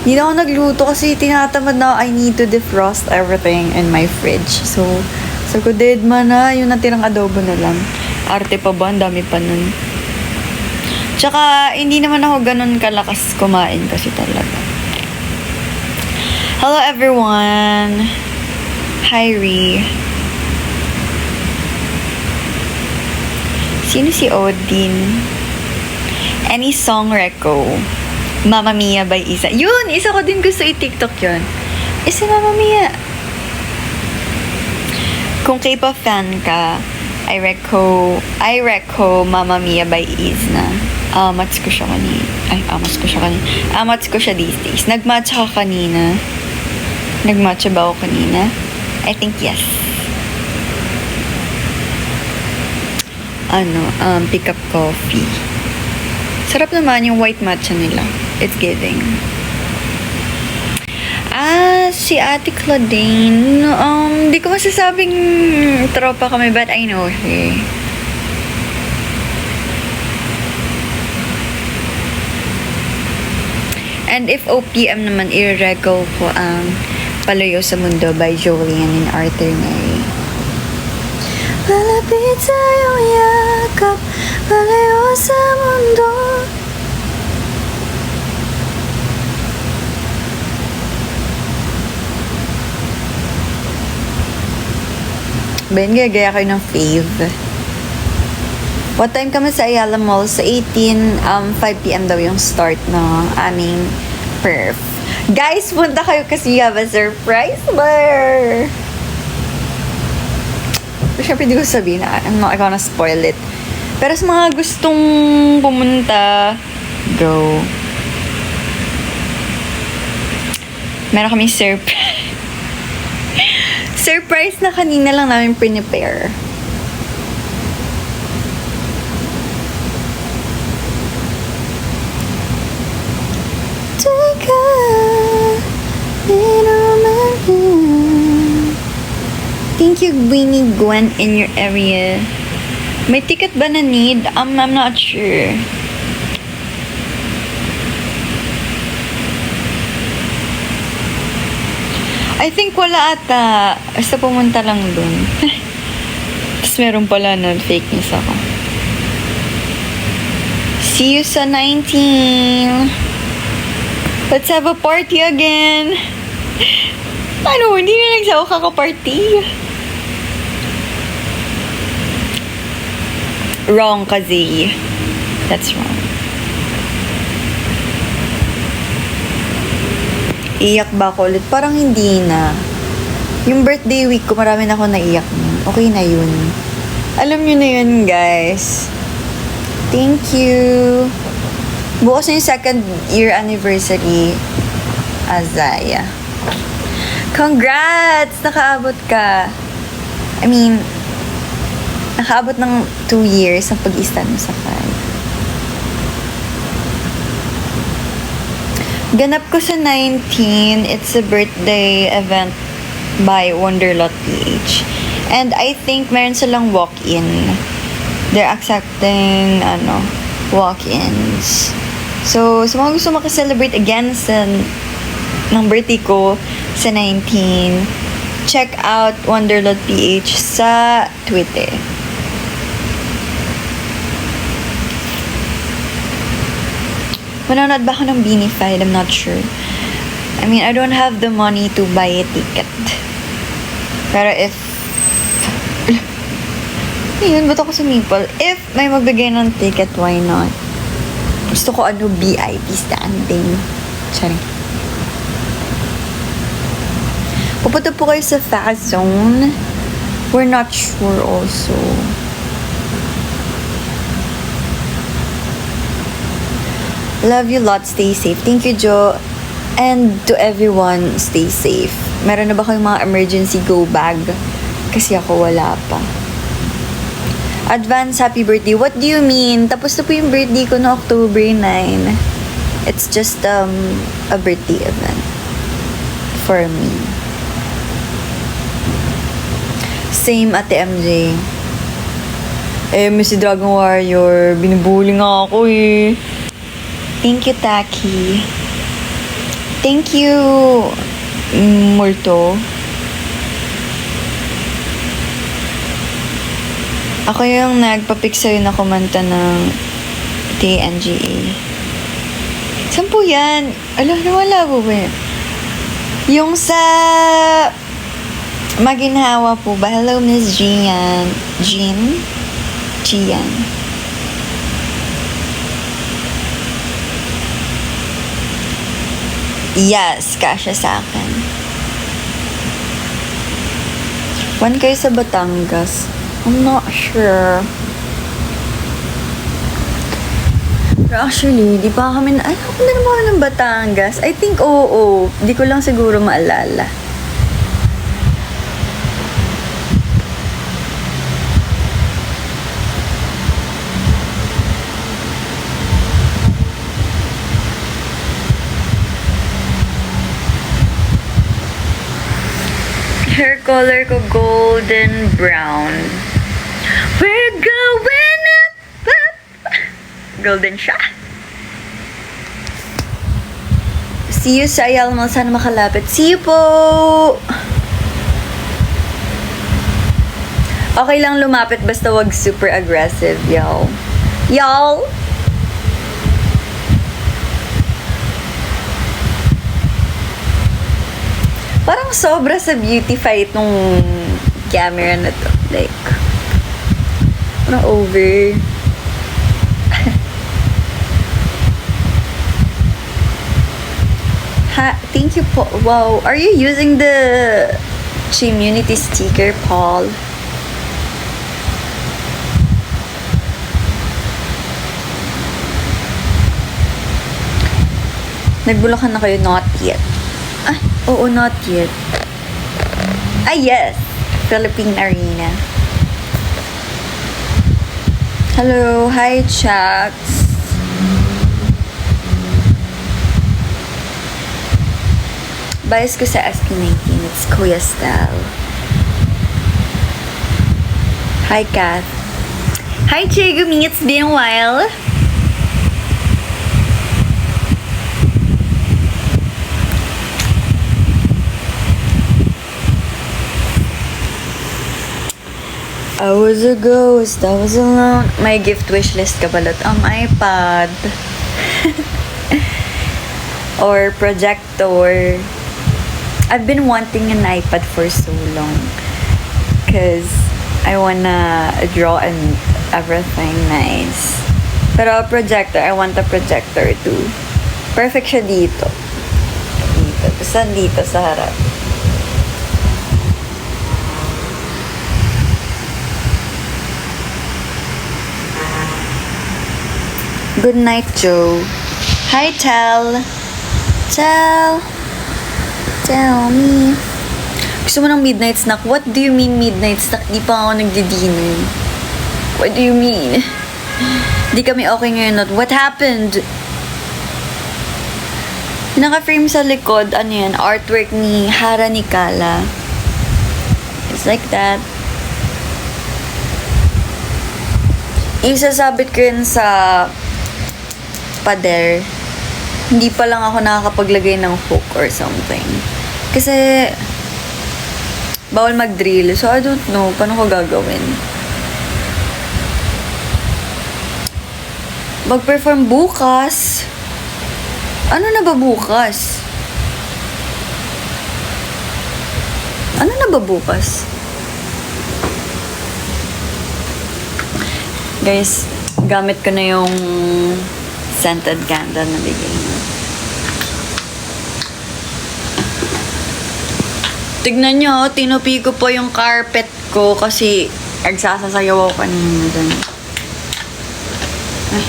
Hindi na ako nagluto kasi tinatamad na I need to defrost everything in my fridge. So ko, dead man na, yung natirang adobo na lang. Arte pa ba? Ang dami pa nun. Tsaka, hindi naman ako ganun kalakas kumain kasi talaga. Hello everyone! Hi, Ree. Sino si Odin? Any song reco? Mamma Mia by Isa. Yun! Isa ko din gusto i-TikTok yun. Isa Mamma Mia. Kung K-pop fan ka, I reco Mamma Mia by Izna. Amats ko siya these days. Nagmatcha ka kanina. Nagmatcha ba ako kanina? I think yes. Pick up coffee. Sarap naman yung white matcha nila. It's giving. Si Ate Claudine. Di ko masasabing tropa kami, but I know her. And if OPM naman, i-reco ko ang Palayo sa Mundo by Jolene and Arthur Neri. Malapit sa'yong yakap, palayo sa mundo. Ben, gagaya kayo ng fave. What time kami sa Ayala Mall? Sa 18, 5 p.m. daw yung start ng aming perf. Guys, punta kayo kasi we have a surprise there. Siyempre, hindi ko sabihin na I'm not gonna spoil it. Pero sa mga gustong pumunta, go. Meron kami surprise na kanina lang namin prepare. Thank you, Winnie Gwen, in your area. May ticket ba na need? I'm not sure. I think wala ata. Basta pumunta lang dun. Tapos meron pala na fake news ako. See you sa 19. Let's have a party again. Ano, hindi na nagsawa kaka-party. Wrong kasi. That's wrong. Iyak ba ako ulit? Parang hindi na. Yung birthday week ko, marami na ako naiyak nun. Okay na yun. Alam nyo na yun, guys. Thank you. Bukas na yung second year anniversary. Azaya. Congrats! Nakaabot ka. I mean, nakaabot ng 2 years ang pag-i-stand mo sa 5. Ganap ko sa 19. It's a birthday event by Wonderlot PH. And I think meron silang walk-in. They're accepting, walk-ins. So, sa mga gusto makaselebrate again ng birthday ko sa 19, check out Wonderlot PH sa Twitter. Manonood ba ako ng Beanified? I'm not sure. I mean, I don't have the money to buy a ticket. Pero if... Ayun, ba't ako sumipol? If may magbigay ng ticket, why not? Gusto ko VIP standing. Sorry. Pupunta po kayo sa Fast Zone. We're not sure also. Love you lot. Stay safe. Thank you, Jo. And to everyone, stay safe. Meron na ba kayong mga emergency go bag? Kasi ako wala pa. Advance happy birthday. What do you mean? Tapos na po yung birthday ko na October 9. It's just a birthday event for me. Same Ate MJ. May si Dragon Warrior. Binubuli nga ako eh. Thank you, Taki. Thank you, Multo. Ako yung nagpapick sa'yo na kumanta ng TNGA. Saan po yan? Ala, nawala po ba yan? Yung sa Maginhawa po ba? Hello, Miss Gian. Gian. Yes, kasya sa akin. One kayo sa Batangas. I'm not sure. Pero actually, di pa kami na... Ay, ako na naman ng Batangas. I think, oo. Di ko lang siguro maalala. Hair color ko golden brown. We're going up. Golden siya. See you sa Ayala, sana makalapit. See you po! Okay lang lumapit basta wag super aggressive, y'all. Y'all! Parang sobra sa beautify itong camera na to. Like, parang over. Ha, thank you po. Wow, are you using the Community sticker, Paul? Nagbulakan na kayo? Not yet. Ah, oo, not yet. Ah, yes. Philippine Arena. Hello. Hi, Chucks. Bias ko sa SB19. It's Kuya Style. Hi, Kath. Hi, Chigumi. It's been a while. I was a ghost, I was alone. May gift wish list ka pala. iPad. Or projector. I've been wanting an iPad for so long. Because I wanna draw and everything nice. Pero projector, I want a projector too. Perfect siya dito. Dito. Basta dito sa harap. Good night, Joe. Hi, Tell me. Gusto mo ng midnight snack? What do you mean midnight snack? Di pa ako nagdi-dinner. What do you mean? Di kami okay ngayon. What happened? Naka-frame sa likod, ano yan, artwork ni Hara Nikala. It's like that. Isasabit ko yun sa pader. Hindi pa lang ako nakakapaglagay ng hook or something. Kasi bawal mag-drill. So, I don't know paano ko gagawin. Mag-perform bukas. Ano na ba bukas? Ano na ba bukas? Guys, gamit ko na yung scented candle na bigay mo. Tignan nyo, tinupi ko po yung carpet ko kasi nagsasasayaw ako kanina dun. Ay,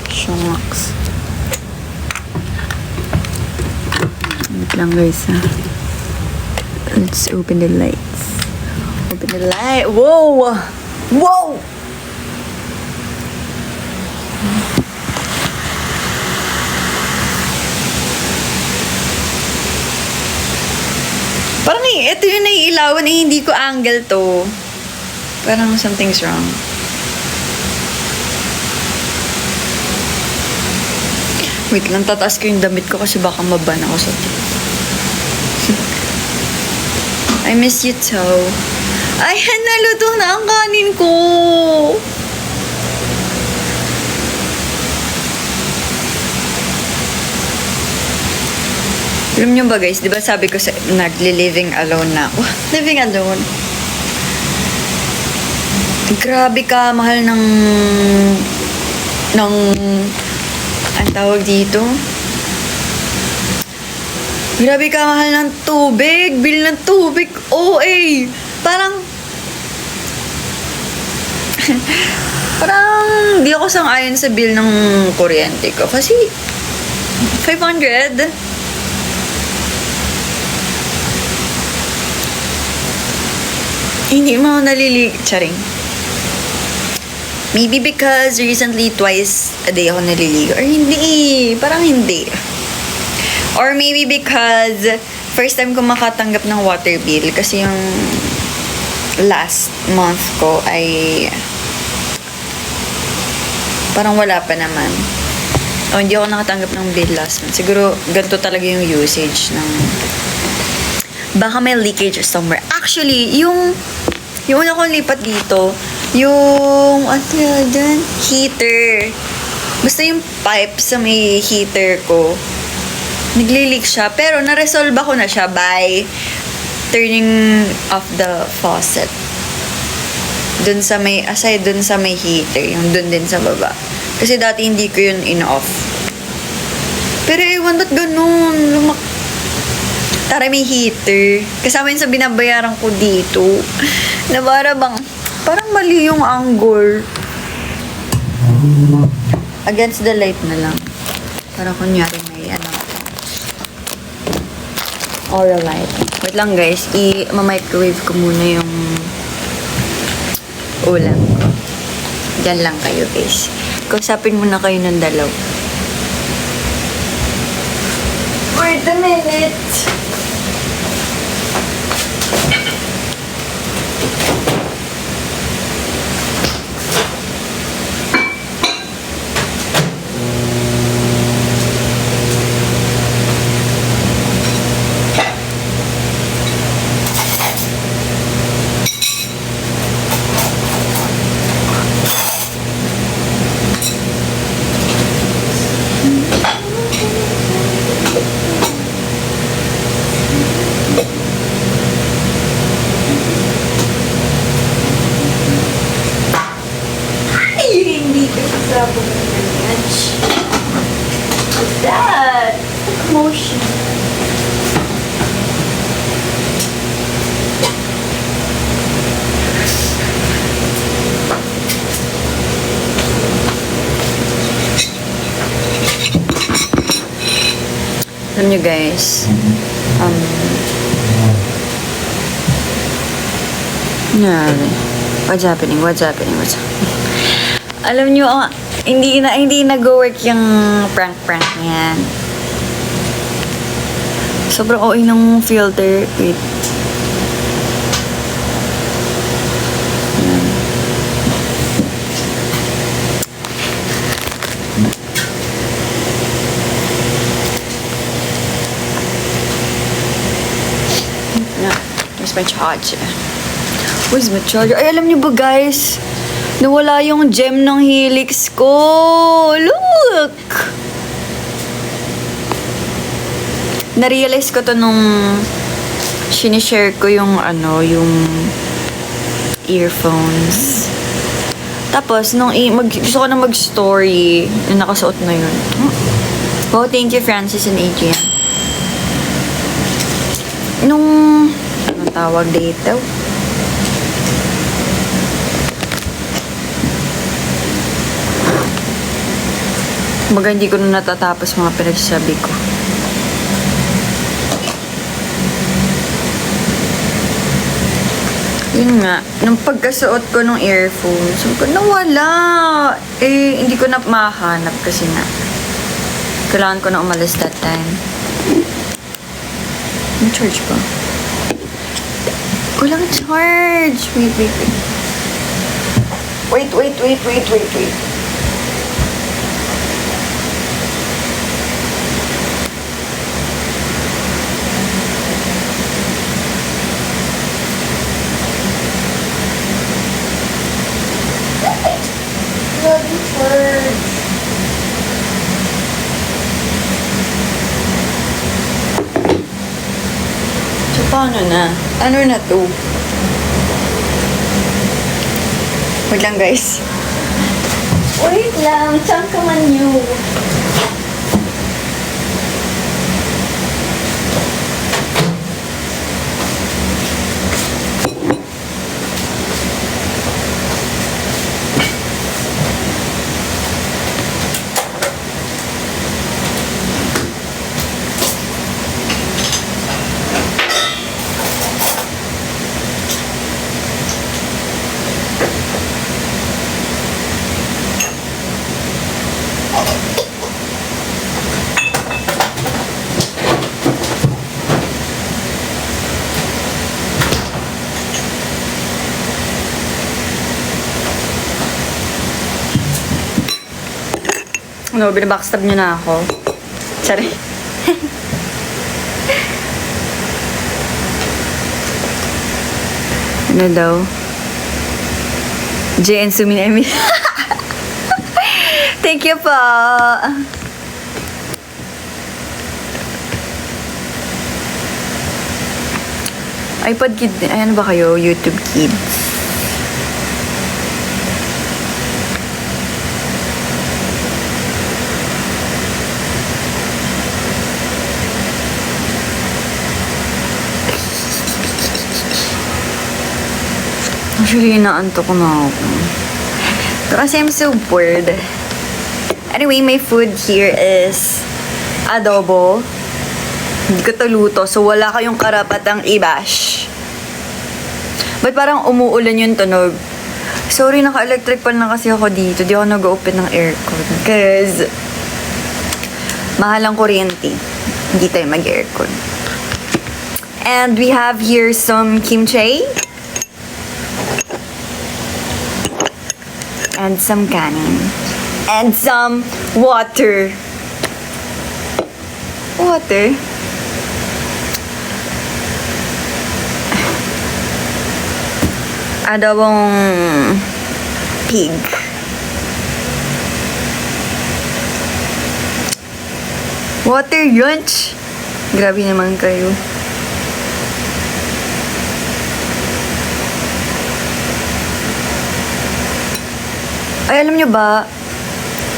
shucks. Wait lang guys ha. Let's open the lights. Open the light. Whoa! Whoa! Parang ito yung naiilawan eh, hindi ko angle to. Parang something's wrong. Wait lang, tataas ko yung damit ko kasi baka maban ako sa I miss you too. Ayan, naluto na ang kanin ko. Alam nyo ba guys, di ba sabi ko sa nagli-living alone na ako? Living alone. Grabe ka, mahal ng ang tawag dito? Grabe ka, mahal ng tubig. Bill ng tubig. OA. Parang di ako sang-ayon sa bill ng kuryente ko. Kasi 500. Hindi mo nalilig. Charing. Maybe because recently twice a day ako naliligo. Or hindi. Parang hindi. Or maybe because first time ko makatanggap ng water bill. Kasi yung last month ko ay parang wala pa naman. O hindi ako nakatanggap ng bill last month. Siguro ganito talaga yung usage ng baka may leakage somewhere. Actually, yung una kong lipat dito, yung heater. Basta yung pipe sa may heater ko, nagli-leak siya. Pero na-resolve ko na siya by turning off the faucet. Dun sa may, aside dun sa may heater, yung dun din sa baba. Kasi dati hindi ko yun in-off. Pero ewan, ba't ganun? Tara, may heater. Kasama yun sa binabayaran ko dito. Na parang mali yung angle. Against the light na lang. Para kunyari may oral light. Wait lang guys, i-microwave ko muna yung ulam ko. Diyan lang kayo guys. Kausapin muna kayo ng dalaw. Wait a minute. What's that? Commotion. Alam nyo guys, what's happening? Alam nyo, hindi nag-work yung prank niyan. Sobrang OA ng filter. Wait. Where's my charger? Where's my charger? Ay, alam niyo ba guys? Nawala yung gem ng Helix ko. Look! Na-realize ko to nung sinishare ko yung yung earphones. Tapos, nung gusto ko na mag-story, yung nakasuot na yun. Oh, thank you Francis and Adrian. Anong tawag dito? Kumbaga hindi ko na natatapos mga pinagsasabi ko. Yun nga, nung pagkasuot ko ng earphones, sabi ko, nawala. Hindi ko na mahanap kasi na. Kailangan ko na umalis that time. May charge pa? Walang charge. Wait. Paano na? Ano na to? Wait lang, guys. Wait lang. Saan ka man yun? Ano, binabackstab niyo na ako. Sorry. Ano daw? JN Sumin Emi. Thank you po. iPod Kid, ayan ba kayo? YouTube Kids. Actually, naantok na ako. Kasi I'm so bored. Anyway, my food here is adobo. Hindi ko to luto, so wala kayong karapatang i-bash. Ba't parang umuulan yung tunog? Sorry, naka-electric pan na kasi ako dito. Di ako nag-open ng aircon. Cause mahal ang kuryente. Hindi tayo mag-aircon. And we have here some kimchi. And some kanin. And some water. Water? Adobong pig. Water lunch? Grabe naman kayo. Ay, alam nyo ba,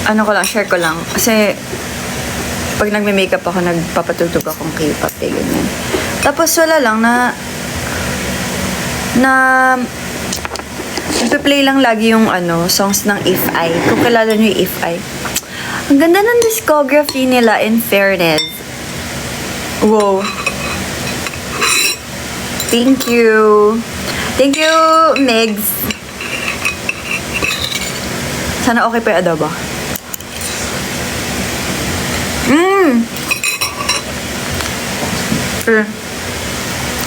ano ko lang, share ko lang. Kasi, pag nagme-makeup ako, nagpapatugtog akong K-pop, ganyan. Tapos, wala lang nagpe-play lang lagi yung, songs ng If I. Kung kilala nyo yung If I. Ang ganda ng discography nila, in fairness. Wow. Thank you. Thank you, Megs. Sana okay pa yung adobo.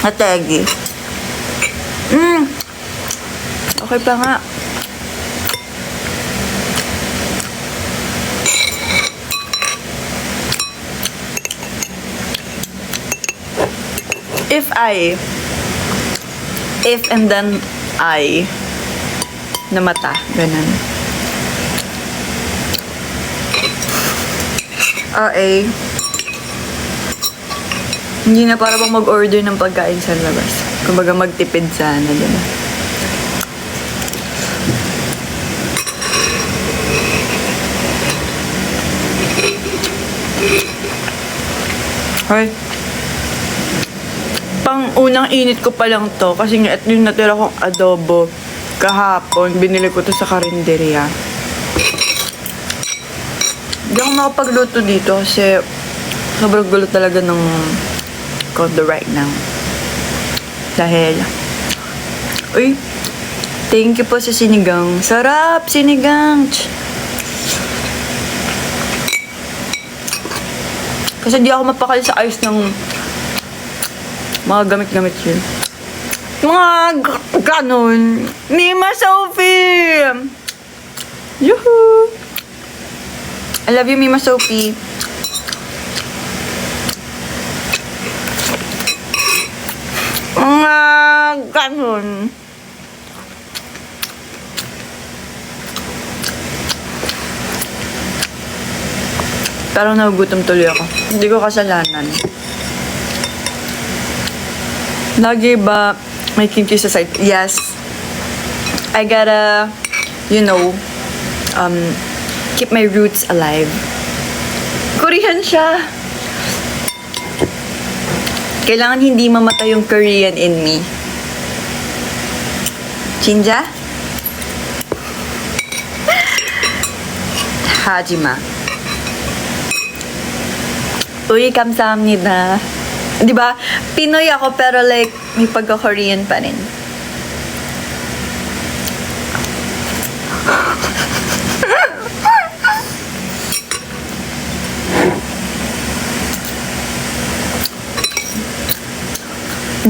Ategi. Okay pa nga. If and then I na mata. Ganun. Okay. Hindi na para bang mag-order ng pagkain sa labas. Kumbaga magtipid sana, diba? Hoy. Pang unang init ko pa lang to kasi nga ito yung natira kong adobo kahapon. Binili ko to sa karinderya. Hindi ako makapagluto dito kasi sobrang gulo talaga ng condo right now. Dahil, uy, thank you po sa sinigang. Sarap, sinigang! Kasi di ako mapakali sa ayos ng mga gamit-gamit yun. Mga ganon. Mima Sophie! Yuhu! I love you, Mima Sophie. Mga ganon. Parang nagugutom tuloy ako. Hindi ko kasalanan. Lagi ba may kimchi sa side? Yes. I gotta, keep my roots alive. Korean siya. Kailangan hindi mamatay yung Korean in me. Jinja? Hajima. Uy, kamsahamnida. Di ba? Pinoy ako pero like may pagka-Korean pa rin.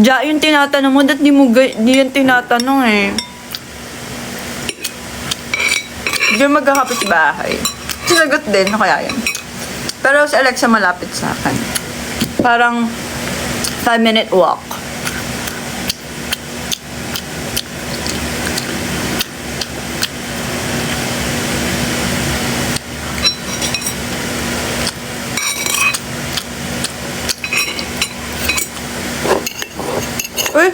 Ja, yung tinatanong mo, di yung tinatanong eh. Diyan magkakapit bahay. Sinagot din, no kaya yan. Pero si Alexa malapit sa akin. Parang 5-minute walk. Uy!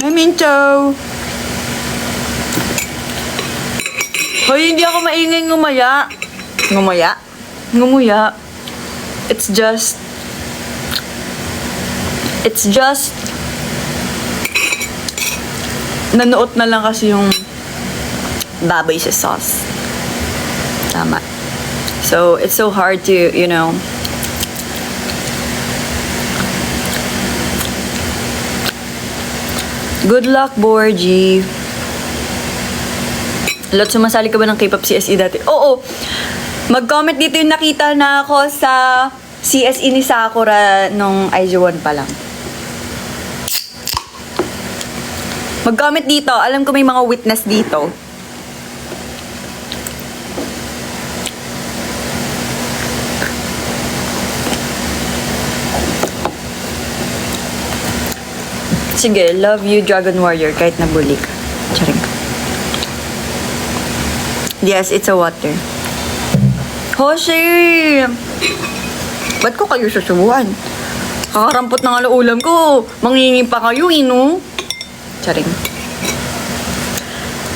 Hi, Mincho! Hoy, hindi ako maingay ngumaya. Ngumaya? Ngumuya. It's just nanuot na lang kasi yung baboy sa sauce. Tama. So, it's so hard to, Good luck, Borgie. Lot, sumasali ka ba ng K-pop CSE dati? Oo. Mag-comment dito yung nakita na ako sa CSE ni Sakura nung IG1 pa lang. Mag-comment dito. Alam ko may mga witness dito. Sige, love you, Dragon Warrior, kahit nabuli ka. Charing. Yes, it's a water. Hoshi! Ba't ko kayo susubuhan? Kakarampot na nga ulam ko. Mangingi pa kayo, no? Charing.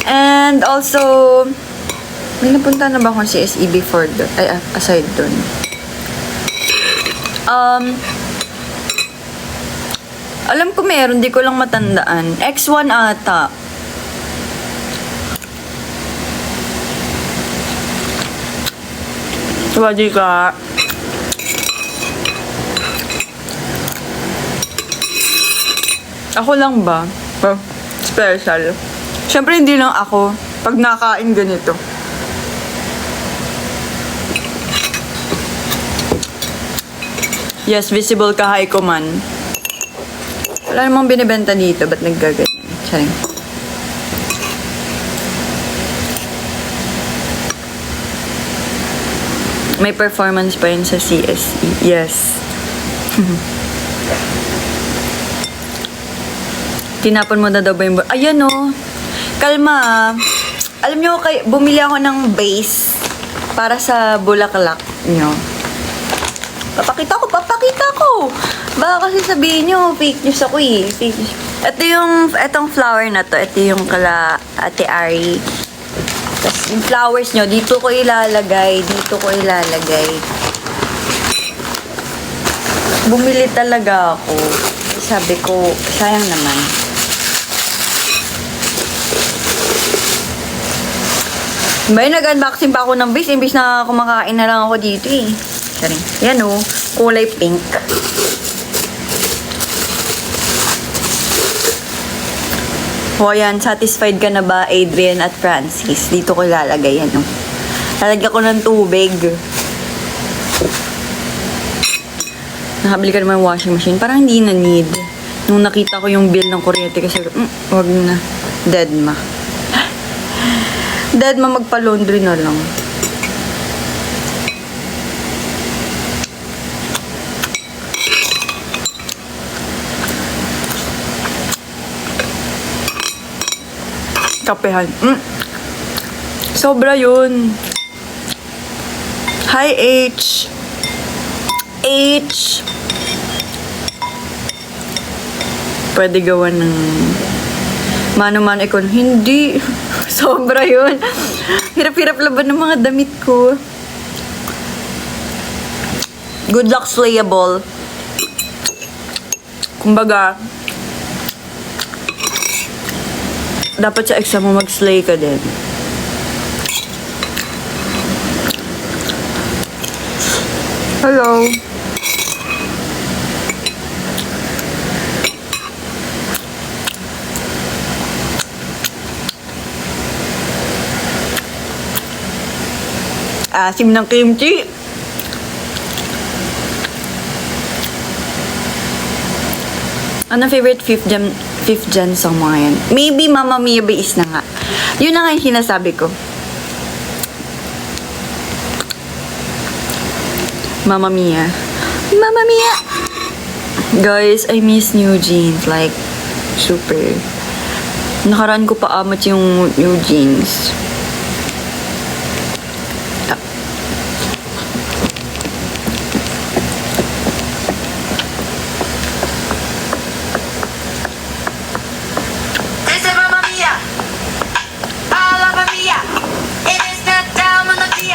And also, may napunta na ba akong CSE before doon? Ay, aside doon. Alam ko meron, di ko lang matandaan. X1 ata. Wadi ka. Ako lang ba? Special. Siyempre hindi lang ako. Pag nakain ganito. Yes, visible ka, hi ko man. Wala namang binibenta dito. Ba't naggaganyan? Charing. May performance pa yun sa CSE. Yes. Tinapon mo na daw ba yung... Ayan o. Kalma. Alam nyo, bumili ako ng base para sa bulaklak nyo. Papakita ko! Baka kasi sabihin nyo, fake news ako eh. Fake news. Itong flower na to, ito yung kala Ate Ari. Tapos yung flowers nyo, dito ko ilalagay. Bumili talaga ako. Sabi ko, sayang naman. May nag-unboxing pa ako ng base, imbis na kumakain na lang ako dito eh. Saring. Yan o, kulay pink. O yan, satisfied ka na ba, Adrian at Francis? Dito ko ilalagay yan o. Lalagyan ko ng tubig. Nakabili ka naman ng washing machine. Parang hindi na need. Nung nakita ko yung bill ng kuryente kasi, wag na. Deadma. Deadma, magpa-laundry na lang. Kapehan. Sobra yun. Hi, H. Pwede gawa ng mano-mano ikon. Hindi. Sobra yun. Hirap-hirap laban ng mga damit ko. Good luck slayable. Kumbaga, dapat sa exam mo mag-slay ka din. Hello. Asim ng kimchi. Ano favorite fifth gen song mo ngayon? Maybe Mamma Mia by Is na nga. Yun na nga yung sinasabi ko. Mamma Mia. Mamma Mia! Guys, I miss New Jeans. Like, super. Nakaraan ko pa amat yung New Jeans.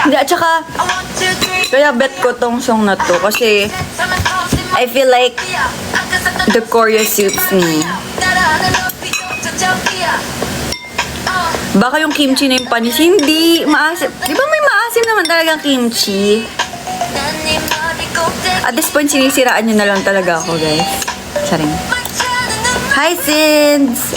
Hindi, at saka, kaya bet ko tong song na to kasi I feel like the choreo suits me. Baka yung kimchi na yung panis, hindi, maasim. Di ba may maasim naman talagang kimchi? At this point, sinisiraan nyo na lang talaga ako, guys. Saring. Hi, Sins!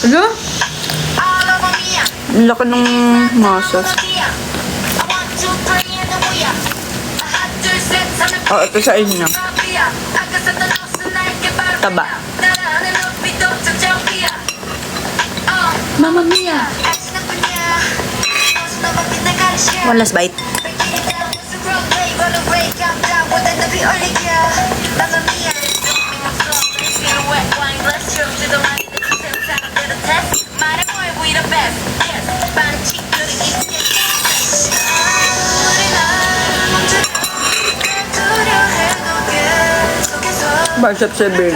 Ano? Ang laki ng masas. Oh, ito sa inyo. Taba. Mamma Mia! One last bite. Bicep 7.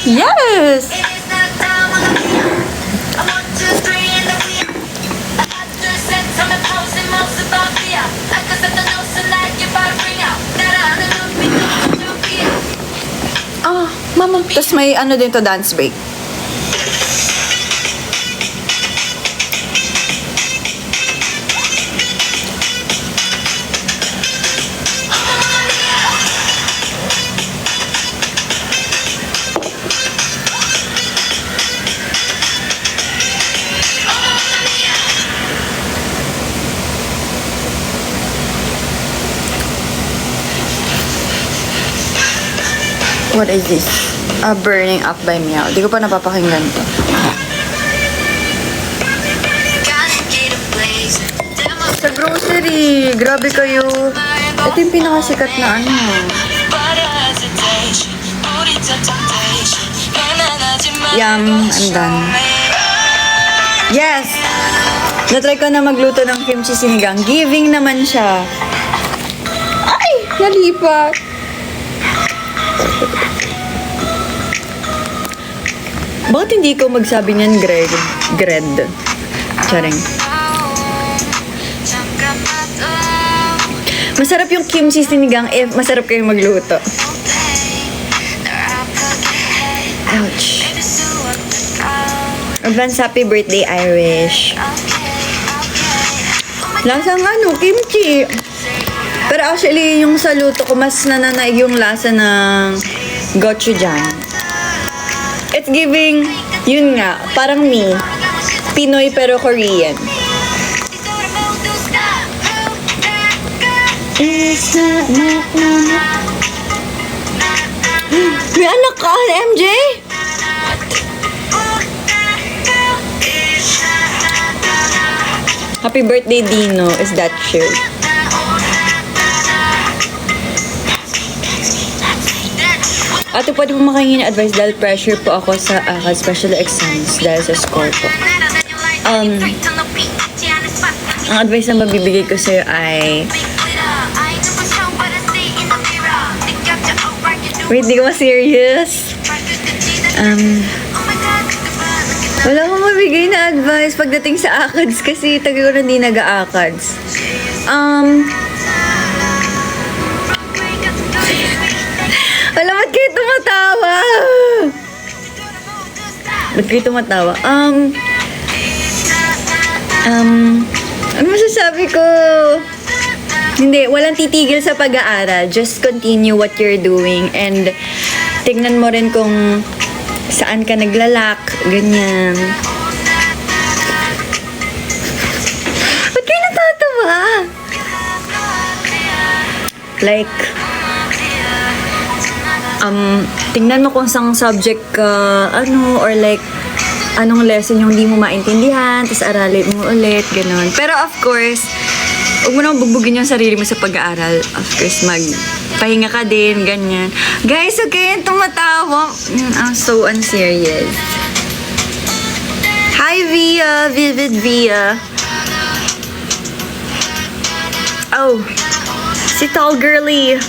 Yes! Mama. Tapos may ano din to, dance break. What is this? Burning Up by Meow. Di ko pa napapakinggan to. Sa grocery. Grabe kayo. Ito yung pinakasikat na ano. Yum. I'm done. Yes! Natry ko na magluto ng kimchi sinigang. Giving naman siya. Ay! Nalipat! Bakit hindi ko magsabi niyan Gred? Charing. Masarap yung kimchi sinigang if masarap kayong magluto. Ouch. Advance happy birthday, Irish. Lasang ano, kimchi. Pero actually, yung sa luto ko, mas nananaig yung lasa ng gochujang. It's giving, yun nga, parang me. Pinoy pero Korean. It's not, may anak ka, MJ? Happy birthday, Dino. Is that true? Ate, pwede mo makahingi ng advice dahil pressure po ako sa special exams dahil sa score po. Ang advice na mabibigay ko sa'yo ay wait, di ko ma-serious. Wala akong mabigay na advice pagdating sa ACADS kasi tagal ko na hindi nag-ACADS. Wala, ba't kayo tumatawa? Ba't kayo tumatawa? Ano masasabi ko? Hindi, walang titigil sa pag-aaral. Just continue what you're doing and tignan mo rin kung saan ka naglalak, ganyan. Ba't kayo natatawa? Like, tingnan mo kung saan subject ka, or like, anong lesson yung hindi mo maintindihan, tapos aralin mo ulit, ganun. Pero of course, huwag mo naman bugbugin yung sarili mo sa pag-aaral. Of course, magpahinga ka din, ganyan. Guys, huwag kayong tumatawa. I'm so unserious. Hi, Via. Vivid Via. Oh, si Tall Girly.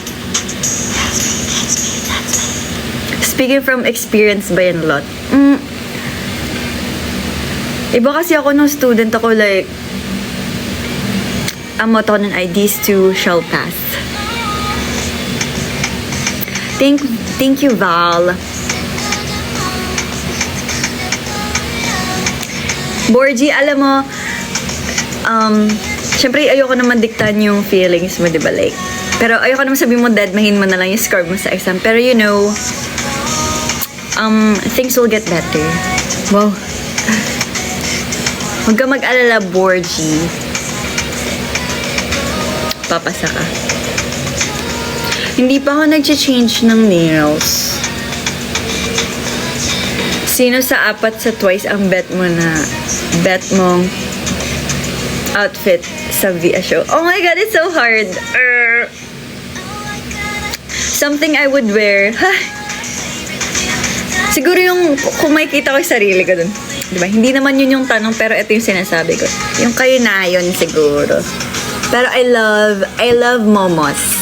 Speaking from experience ba yan, Lot? Iba kasi ako nung student ako, like, ang motto nun ay, these two shall pass. Thank you, Val. Borgie, alam mo, syempre ayoko naman diktan yung feelings mo, diba? Like, pero ayoko naman sabihin mo, deadmahin mo na lang yung score mo sa exam. Pero you know, things will get better. Wow. Huwag ka mag-alala, Borgie. Papasa ka. Hindi pa ako nag-change ng nails. Sino sa apat sa twice ang bet mong outfit sa Via show? Oh my God, it's so hard. Something I would wear. Siguro yung kung makikita ko yung sarili ko dun. Diba? Hindi naman yun yung tanong, pero ito yung sinasabi ko. Yung kayo na yun siguro. Pero I love momos.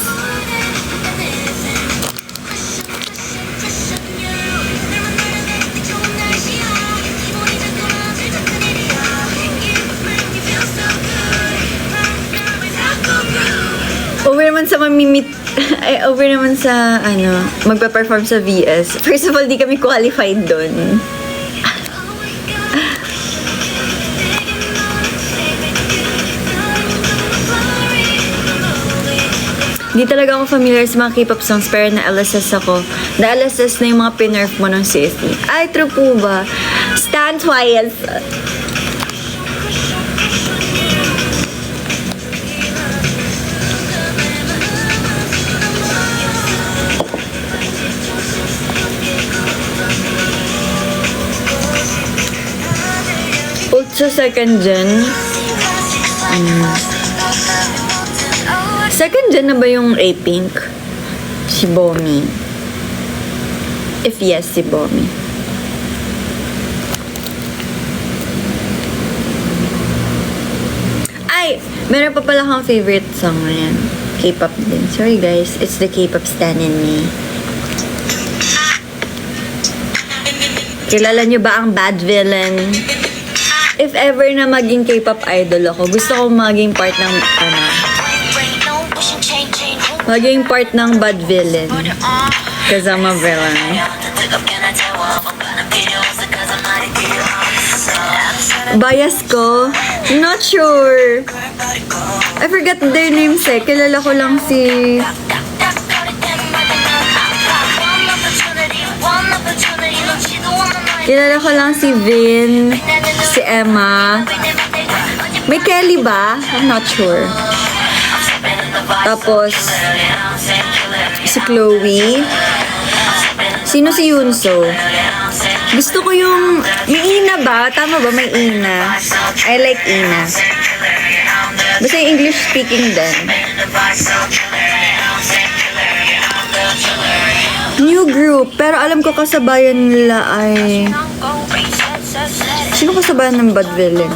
Over naman sa magpa-perform sa VS. First of all, di kami qualified doon. Di talaga ako familiar sa mga K-pop songs, pero na-LSS ako. Na-LSS na yung mga pinerf mo ng CSE. Ay, true po ba? Stan twice. Ultra second gen. Second gen na ba yung A-Pink? Si Bomi. If yes, si Bomi. Ay! Meron pa pala akong favorite song na yan. K-pop din. Sorry guys, it's the K-pop stan in me. Kilala nyo ba ang Bad Villain? If ever na maging K-pop idol ako, gusto ko maging part ng maging part ng Bad Villain. Cause I'm a villain. Bias ko? Not sure. I forgot their names eh. Kilala ko lang si... Kilala ko lang si Vin, si Emma. May Kelly ba? I'm not sure. Tapos, si Chloe. Sino si Yunso? Gusto ko yung... May Ina ba? Tama ba? May Ina. I like Ina. Basta yung English speaking din. New group. Pero alam ko kasabayan nila ay... Sino kasabayan ng Bad Villain?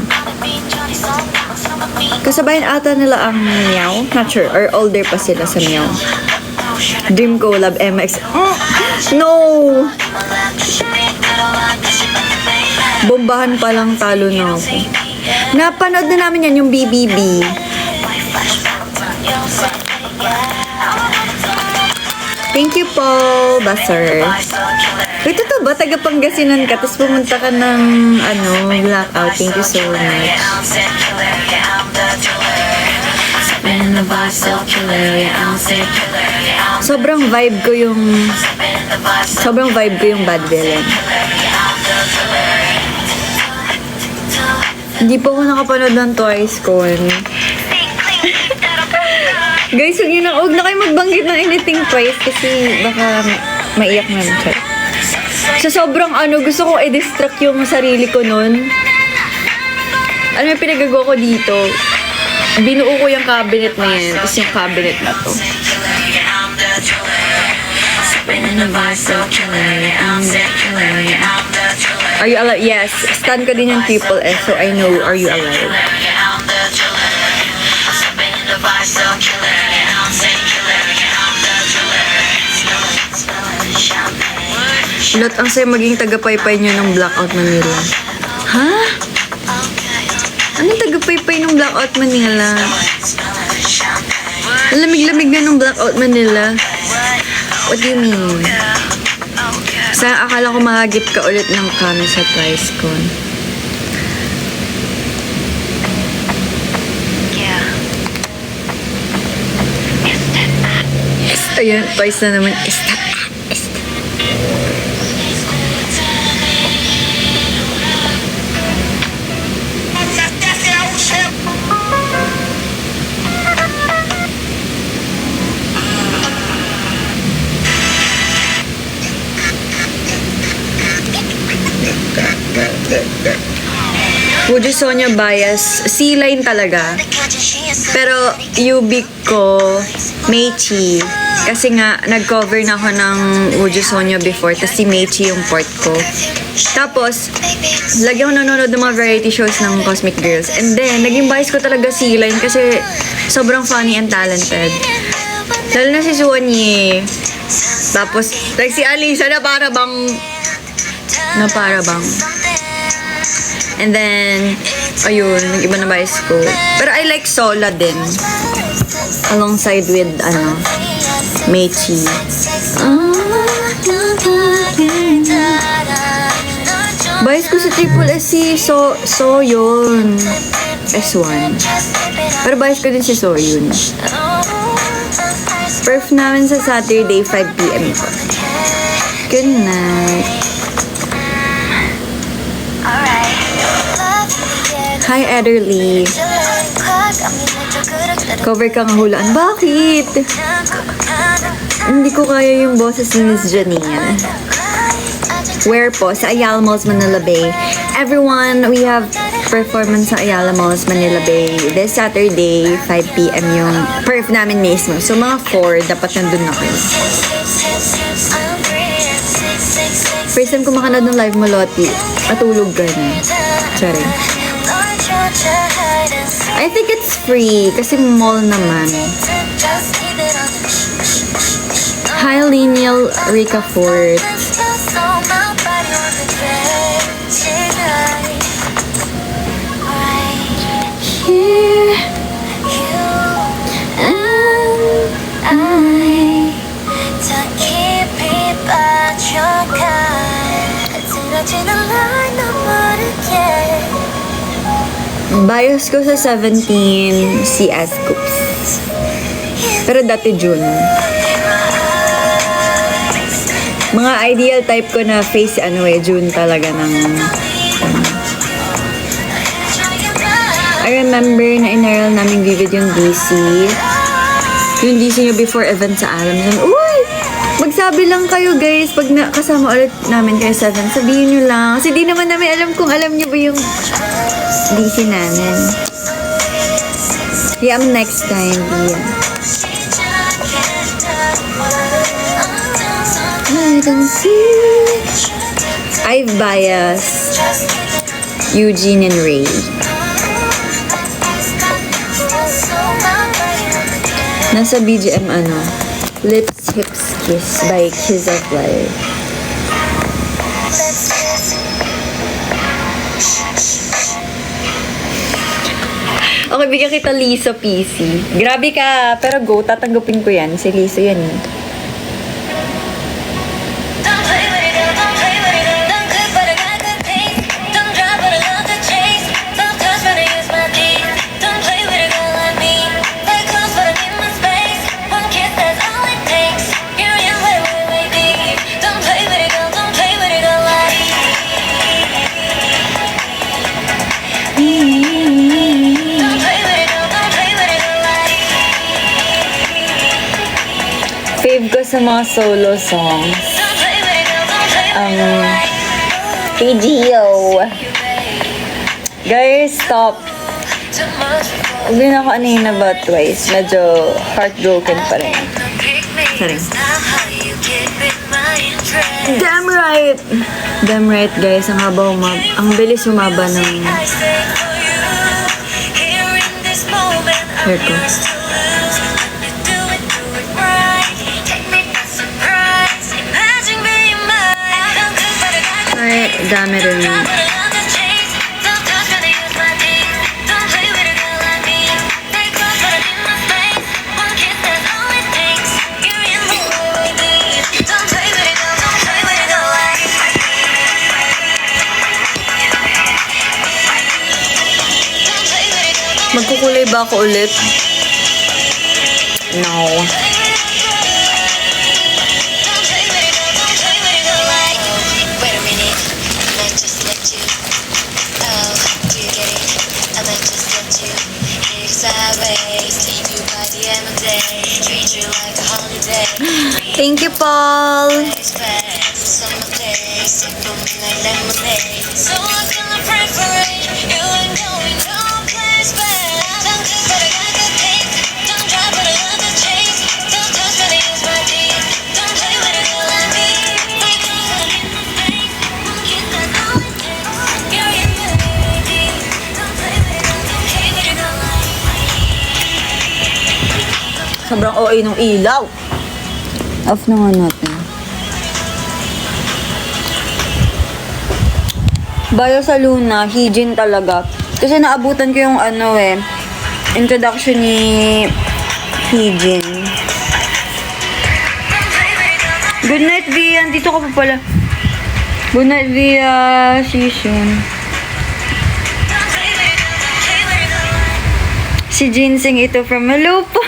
Kasabayan ata nila ang Meow. Not sure. Or older pa sila sa Meow. Dream Collab MX. No! Bombahan pa lang talo na ako. Napanood na namin yan, yung BBB. Thank you po, Basser. Wait, ito ba? Taga Pangasinan ka, tapos pumunta ka ng, blackout. Thank you so much. Sobrang vibe ko yung Bad Villain. Hindi pa ako nakapanood ng Twice Con. Guys, huwag na kayo magbanggit ng anything twice kasi baka maiyak na siya. So sobrang gusto ko i-distract yung sarili ko nun. Ano yung pinagagawa ko dito? Binuo ko yung cabinet na yan, tapos yung cabinet na to. Are you alive? Yes. Stan ko din yung Triple S, so I know Are You Alive? Lot, ang sayo maging tagapaypay nyo ng Blackout Manila. Ha? Anong tagapaypay ng Blackout Manila? Ang lamig-lamig na ng Blackout Manila. What do you mean? Sa akala ko mahagip ka ulit ng kami sa Twice Con. Ayan, Twice na naman. Would you Sonia bias? C-line talaga. Pero Ubik ko, Meichi. Kasi nga, nag-cover na ako ng Would You Sonia before. Tapos si Meichi yung port ko. Tapos, lagi ako nanonood ng mga variety shows ng Cosmic Girls. And then, naging bias ko talaga C-line kasi sobrang funny and talented. Lalo na si Suwonyi. Tapos, like si Alisa na para bang... And then, ayun, nag-iba na bias ko. Pero I like Sola din. Alongside with, Meichi. Bias ko sa Triple S si Soyeon. S1. Pero bias ko din si Soyeon. Perf namin sa Saturday, 5 p.m. ko. Good night. Hi, Ederly. Cover kang hulaan. Bakit? Hindi ko kaya yung boses ni Miss Janine. Where po? Sa Ayala Malls, Manila Bay. Everyone, we have performance sa Ayala Malls, Manila Bay. This Saturday, 5 p.m. yung perf namin mismo. So, mga 4, dapat nandun na kayo. First time ko makanood ng live mo, Lottie. Matulog ka na. Sorry. I think it's free kasi mall naman. Hi, Lineal Rika Fort. Here am I to keep it by your kind. Bias ko sa 17, si S-Coops. Pero dati June. Mga ideal type ko na face, June talaga ng... I remember na inaral namin vivid yung DC. yung DC nyo before event sa Alam. Uy! Magsabi lang kayo guys pag kasama ulit namin kayo sa event. Sabihin nyo lang. Kasi di naman namin alam kung alam nyo ba yung DC namin. Yeah, next time. Yeah. I don't see. I've biased Eugene and Ray. Nasa BGM ano? Lips, Hips, Kiss by Kiss of Life. Okay, bigyan kita Lisa PC. Grabe ka, pero go, tatanggapin ko yan. Si Lisa yan eh. Fave ko sa mga solo songs. PGO. Guys, stop. Huwag din ako anina ba twice. Medyo heartbroken pa rin. Sorry. Damn right! Damn right, guys. Ang haba ang bilis humaba ng hair ko. Ay, dami rin yun. Magkukulay ba ako ulit? No. Thank you, Paul. Sobrang OA nung ilaw. Off na nga natin. Bayo sa Luna, Hijin talaga. Kasi naabutan ko yung ano introduction ni Hijin. Good night, Via. Dito ka pa pala. Good night, Via. See you soon. Si Jinsing ito from Hello pa.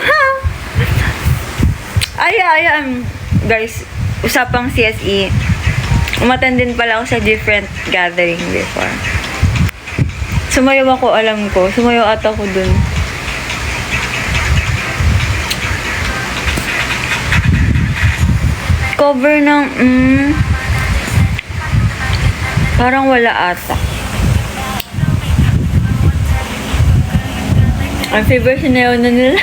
Guys, usapang CSE. Umatan din pala ako sa different gathering before. Sumayaw ako, alam ko. Sumayaw ata ko dun. Cover ng, parang wala ata. Ang favorite sinayaw na nila.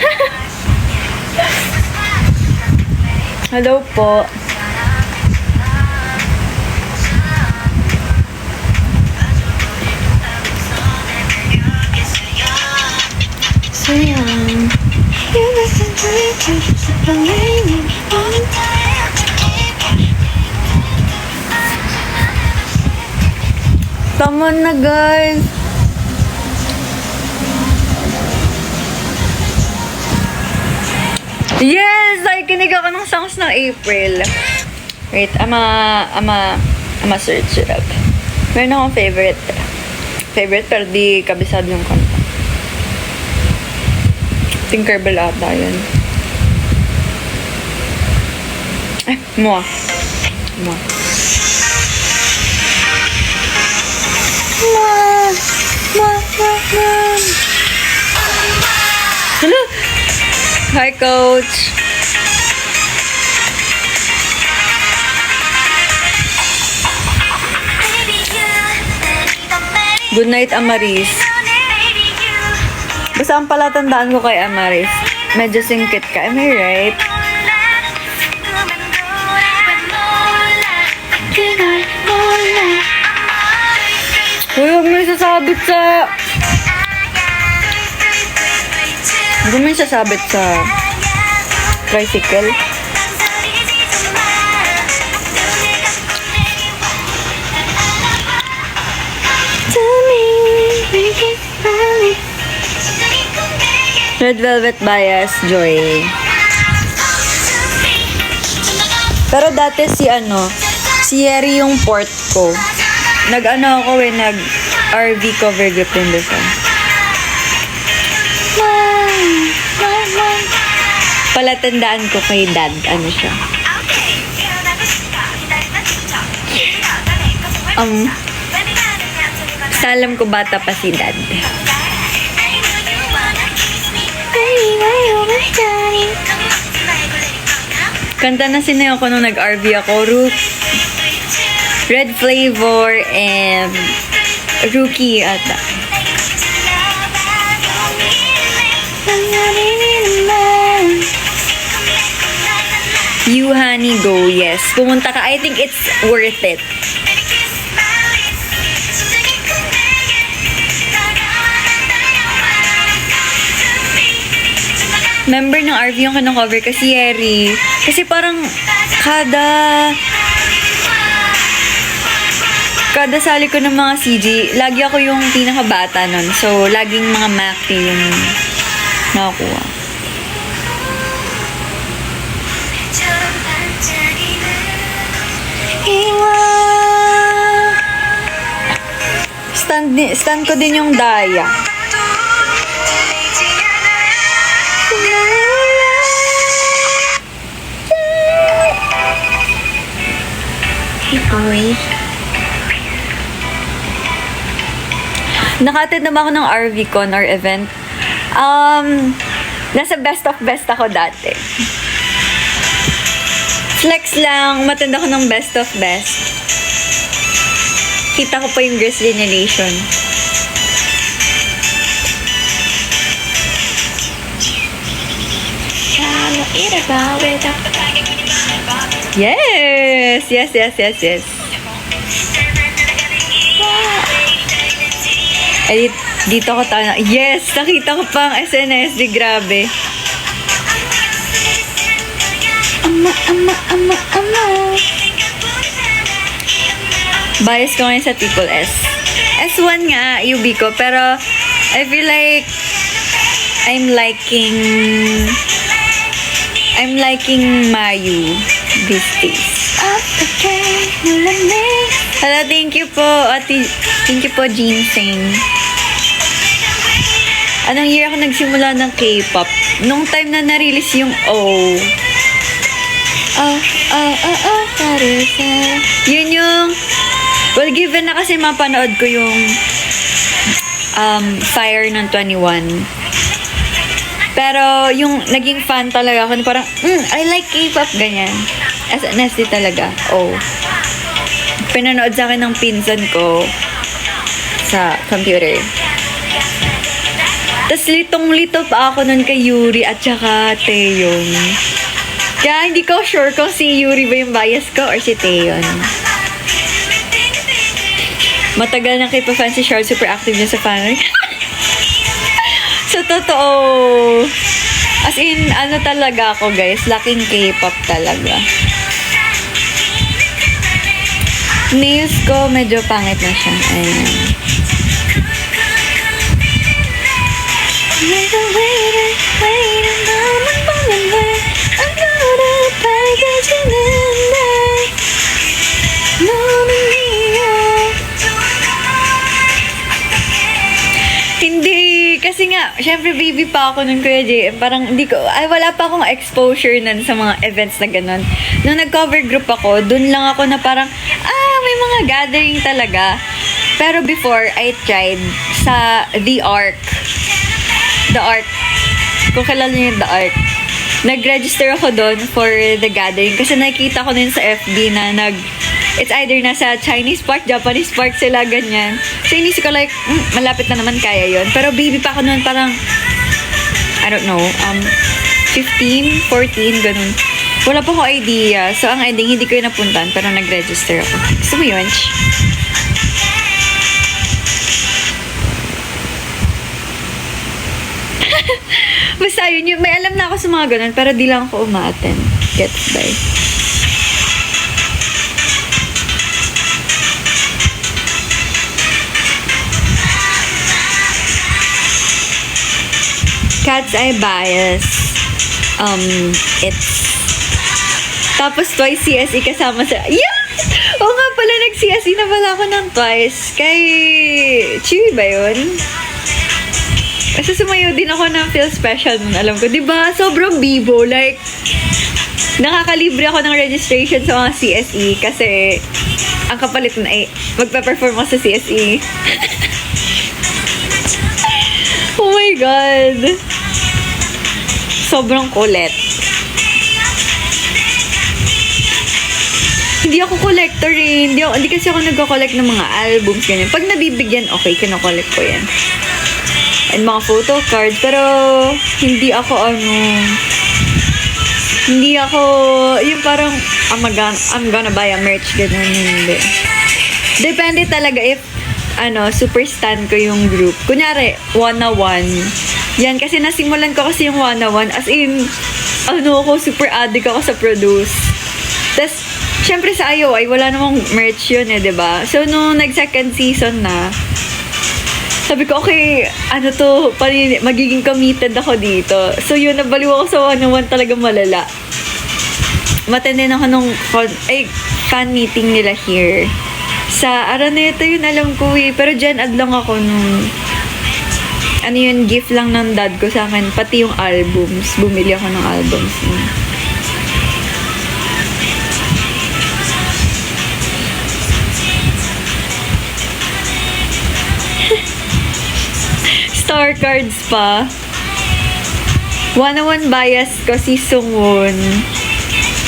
Hello po. Sayang. Tama na, guys. Yes! Nakikinig ako ng songs ng April. Wait, ama search it up. Meron akong favorite. Favorite, pero di kabisado yung kanta. Tinkerbell ata yun. Moi. Hala! Hi, Coach. Good night, Amaris. Basta ang palatandaan ko kay Amaris, medyo singkit ka. Am I right? Uy, huwag mo isasabit sa... Huwag mo isasabit sa... tricycle. Red Velvet Bias, Joy. Pero dati si Yeri yung port ko. Nag-ano ako nag-RV cover group din doon. Palatandaan ko kay Dad, ano siya. Salam ko bata pa si Dad. Kanta na sinayaw ko nung nag-RV ako. Red Flavor and Rookie ata. You honey go, yes. Pumunta ka. I think it's worth it. Member ng RV yung kino-cover kasi Yeri. Kasi parang kada sali ko ng mga CG, lagi ako yung pinakabata nun. So, laging mga Mackie yung nakakuha. Stand ko din yung Daya. Nakatid naman ako ng RV Con or event. Nasa best of best ako dati. Flex lang, matanda ko ng best of best. Kita ko pa yung Girls' Generation. Yes! Yes. Ay, dito ko tayo. Yes! Nakita ko pa ang SNSD. Grabe. Ama. Bias ko ngayon sa Triple S. S1 nga, UB ko. Pero, I feel like I'm liking Mayu these days. Hello, thank you po, Ate. Thank you po, Ginseng. Anong year ako nagsimula ng K-pop? Nung time na na-release yung O. Yun yung... Well, given na kasi mapanood ko yung Fire ng 21. Pero yung naging fan talaga ako, parang, I like K-pop, ganyan. SNSD talaga. Oh. Pinanood sa akin ng pinsan ko sa computer. Tapos litong-lito pa ako nun kay Yuri at saka Taeyeon. Kaya hindi ko sure kung si Yuri ba yung bias ko or si Taeyeon. Matagal na kay pa-fan si Charles, super active niya sa fan. So, totoo. As in, ano talaga ako, guys. Laking K-pop talaga. Nails ko, medyo pangit na siya. Ayan. Hindi, kasi nga, syempre baby pa ako nun, Kuya J. Parang hindi ko, wala pa akong exposure nun sa mga events na ganun. Nung nag-cover group ako, dun lang ako na parang, may mga gathering talaga. Pero before, I tried sa The Ark. The Ark. Kung kilala niyo yung The Ark. nag-register ako doon for the gathering kasi nakikita ko din sa FB na it's either nasa Chinese park, Japanese park sila, ganyan. So, inisip ko like, malapit na naman, kaya yon. Pero baby pa ako noon, parang, I don't know, 15, 14, ganun. Wala pa ko idea. So, ang ending, hindi ko yun napuntan, pero nag-register ako. Gusto mo yun? Basta yun, may alam na ako sa mga ganun, pero di lang ako umaattend. Gets by. Cat's Eye Bias. It's... Tapos twice CSE kasama sa... Yeah! Oo nga pala, nag-CSE na pala ako ng twice. Kay... Chewy ba yun? Kasi sumayo din ako ng Feel Special nun, alam ko. Diba? Sobrang bibo. Like, nakakalibre ako ng registration sa mga CSE kasi ang kapalit na ay magpa-perform ako sa CSE. Oh my God. Sobrang kulit. Hindi ako collector eh. Hindi kasi ako nagko-collect ng mga albums, ganyan. Pag nabibigyan, okay, kino-collect ko yan. And mga photo cards, pero hindi ako yung parang I'm gonna buy a merch, ganun, hindi. Depende talaga if super stan ko yung group. Kunyari, 101. Yan, kasi nasimulan ko kasi yung 101 as in, super addict ako sa produce. Tas, syempre sa IOI, wala namang merch yun diba? So, nung nag-second season na, sabi ko, okay, magiging committed ako dito. So, yun, nabaliw ako sa 101 talaga malala. Matindi ako nung fan meeting nila here. Sa Araneta yun, alam ko eh. Pero dyan, lang ako nung... gift lang ng dad ko sa akin. Pati yung albums. Bumili ako ng albums. Star cards pa. 101 bias ko si Sungwon.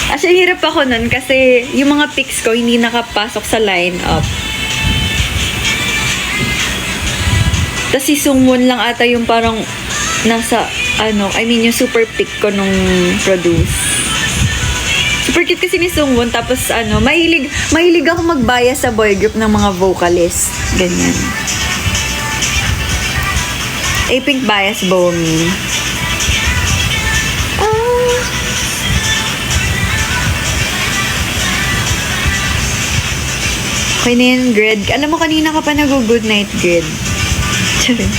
Actually, hirap ako nun kasi yung mga pics ko hindi nakapasok sa lineup. Tapos si Sungwon lang ata yung parang nasa, yung super pic ko nung produce. Super cute kasi ni Sungwon. Tapos mahilig ako magbias sa boy group ng mga vocalist. Ganyan. A-Pink bias, Bomi. Okay na yan, Grid. Alam mo, kanina ka pa nag-good night, Grid. Charin.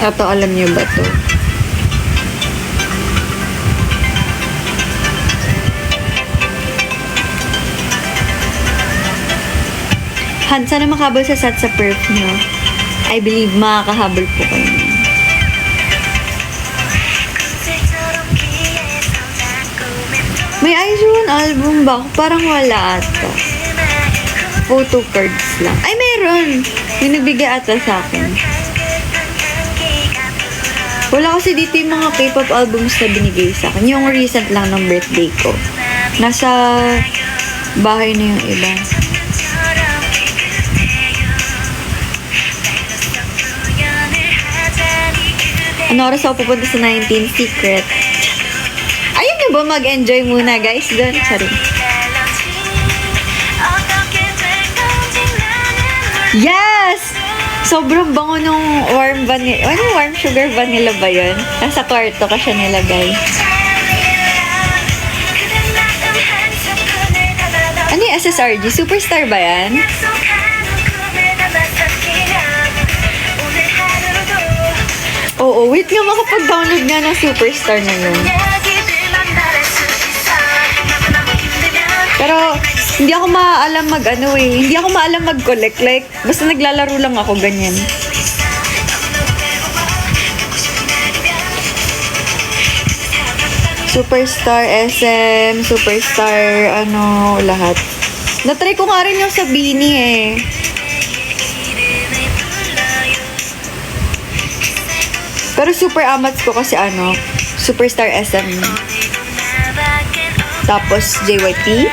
Ito, alam niyo ba to? Han, sana makahabol sa sat sa perf niyo. I believe makakahabol po kayo. May Aizuan album ba? Parang wala ata. Photo cards lang. Ay, meron! May nagbigay ata sa akin. Wala kasi dito yung mga K-pop albums na binigay sa akin. Yung recent lang ng birthday ko. Nasa bahay na yung iba. Ano oras ako pupunta sa 19 Secret? Ayun nyo ba mag-enjoy muna, guys? Doon. Sorry. Yes! Sobrang bango nung warm vanilla. Warm sugar vanilla ba yun? Nasa kwarto ka siya nilagay. Ano yung SSRG? Superstar ba yan? Oo, wait nga, makapag-download nga ng Superstar na yun. Pero, Hindi ako maalam hindi ako maalam mag-collect. Like, basta naglalaro lang ako, ganyan. Superstar SM, Superstar, lahat. Natry ko nga rin yung sa Beanie eh. Pero super amats ko kasi Superstar SM. Tapos JYP.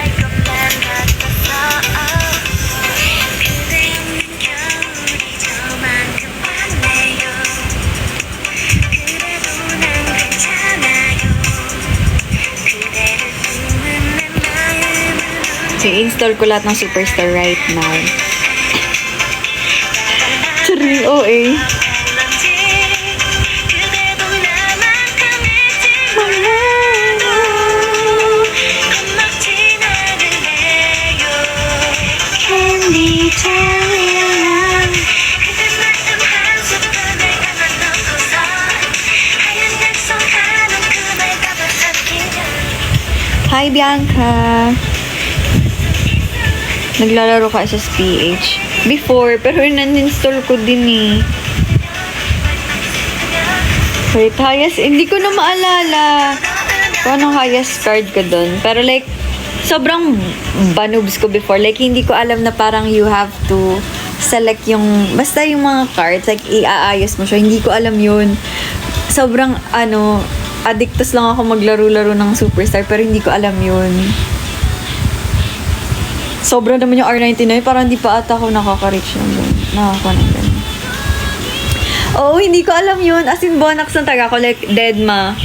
So, install ko lahat ng Superstar right now. Charing OA. Hi, Bianca! Naglalaro ka sa PH. Before, pero in-uninstall ko din eh. Wait, highest, hindi ko na maalala kung anong highest card ko dun. Pero like, sobrang banubs ko before. Like, hindi ko alam na parang you have to select basta yung mga cards, like, iaayos mo siya. Hindi ko alam yun. Sobrang, addictus lang ako maglaro-laro ng Superstar, pero hindi ko alam yun. Sobra naman yung R99, parang hindi pa ata ako nakaka-reach ng doon. Nakaka-nagan. Oo, hindi ko alam yun. As in, Bonax ng taga ko, like, Deadma.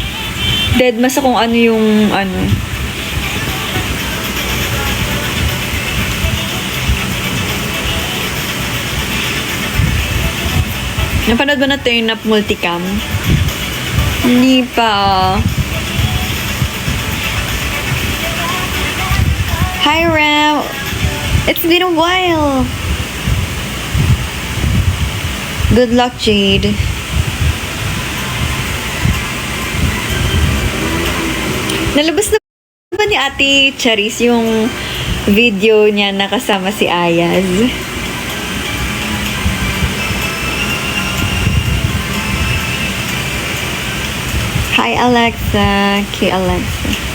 Deadma sa kung ano yung, Napanood ba na Turn Up Multicam? Hindi pa. Hi, Ram. It's been a while. Good luck, Jade. Nalabas na ba ni Ate Charis yung video niya na kasama si Ayaz? Hi, Alexa. Kay Alexa.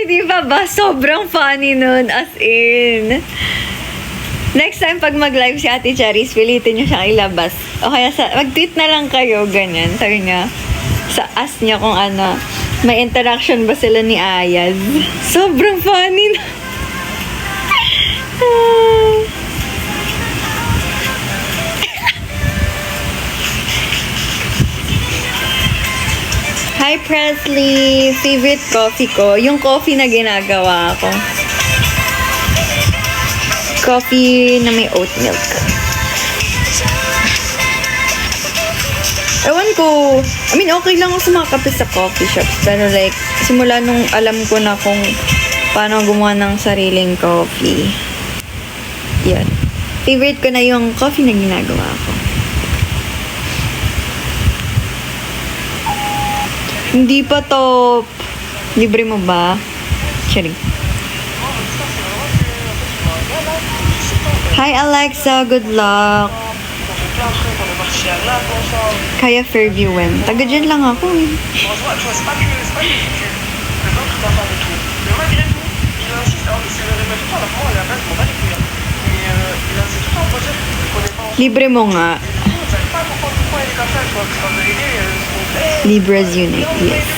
Hindi ba? Sobrang funny nun. As in. Next time, pag mag-live si Ate Charis, pilitin niyo siya ilabas. O kaya mag-tweet na lang kayo, ganyan. Sabi niya, ask niya kung may interaction ba sila ni Ayaz. Sobrang funny na. Hi, Presley! Favorite coffee ko? Yung coffee na ginagawa ko. Coffee na may oat milk. Ewan ko. Okay lang ako sa mga kape sa coffee shops. Pero like, simula nung alam ko na kung paano gumawa ng sariling coffee. Yan. Favorite ko na yung coffee na ginagawa ko. Hindi pa top. Libre mo ba? Charing. Hi, Alexa. Good luck. Kaya Fairview when? Taga dyan lang ako eh. Libre mo nga. Libras Unite, yes.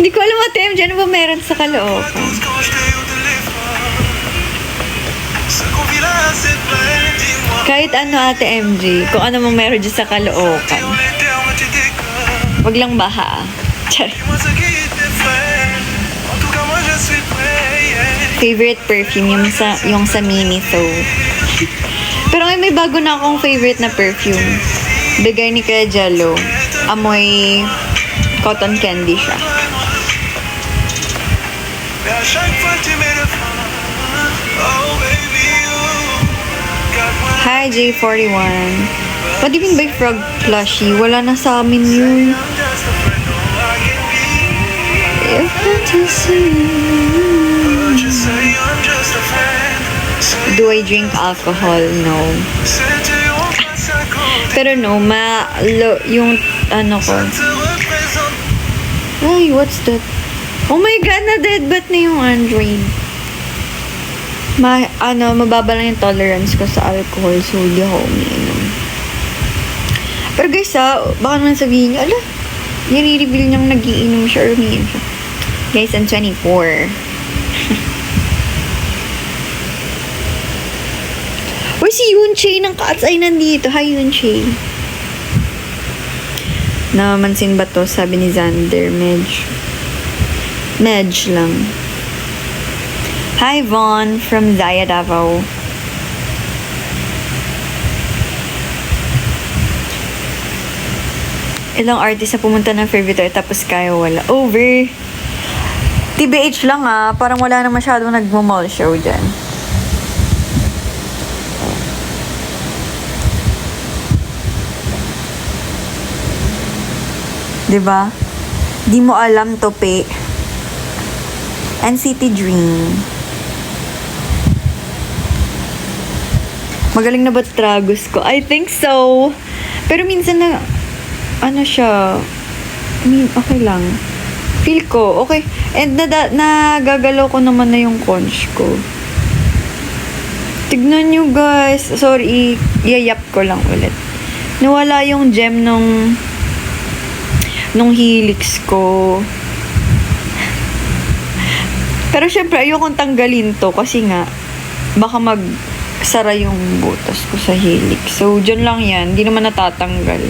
Hindi ko alam Ate MJ, ano ba meron sa Caloocan? Kahit ano Ate MJ, kung ano mang meron dyan sa Caloocan. Wag lang baha. Favorite perfume, yung sa Miniso. Pero may bago na akong favorite na perfume. Bigay ni Kuya Jello. Amoy cotton candy siya. Hi, J41. What do you mean by frog plushie? Wala na sa amin yun. If do I drink alcohol? No. Pero no, yung ano ko. Ay, what's that? Oh my God, na-deadbat na yung Android. Mababa lang yung tolerance ko sa alcohol, so hindi ako umiinom. Pero guys, baka naman sabihin niyo, ala, nire-reveal niyang nagiinom siya or umiinom siya. Guys, I'm 24. Uy, si Yunche ng Cats ay nandito. Hi, Yunche. Namansin ba to? Sabi ni Xander, Medj lang. Hi, Vaughn from Zaya Davao. Ilang artist na pumunta ng Fairview tapos kaya wala. Over. TBH lang parang wala na masyadong nagmo-mall show dyan. Diba? Di mo alam to, pe. NCT Dream. Magaling na ba tragos ko? I think so. Pero minsan na, siya, okay lang. Feel ko, okay. And nagagalaw ko naman na yung conch ko. Tignan nyo, guys. Sorry, iyayap ko lang ulit. Nawala yung gem nung helix ko. Pero syempre, ayokong tanggalin to kasi nga, baka magsara yung butas ko sa helix. So, dyan lang yan. Hindi naman natatanggal.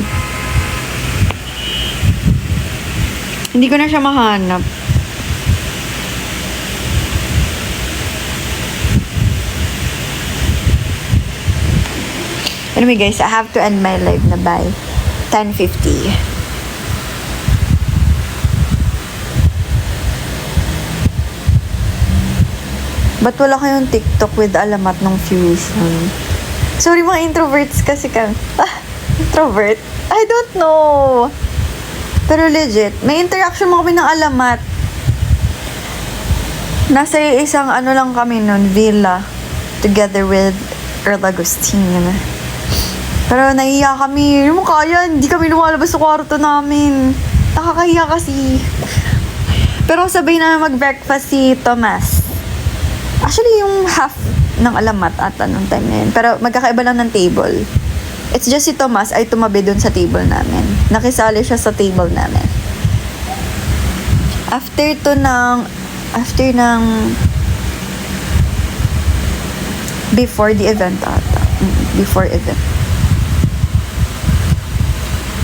Hindi ko na siya mahanap. Anyway guys, I have to end my live na by 10:50. Ba't wala kayong TikTok with alamat ng fusion? Sorry mga introverts kasi kami. Introvert? I don't know. Pero legit, may interaction mo kami ng alamat. Nasa isang lang kami nun, villa. Together with Earl Agustin. Pero nahiya kami. Yung kaya, hindi kami lumalabas sa kwarto namin. Nakakahiya kasi. Pero sabay na mag-breakfast si Thomas. Actually, yung half ng alamat ata nung time na yun. Pero magkakaiba lang ng table. It's just si Thomas ay tumabi dun sa table namin. Nakisali siya sa table namin. After before the event ata. Before event.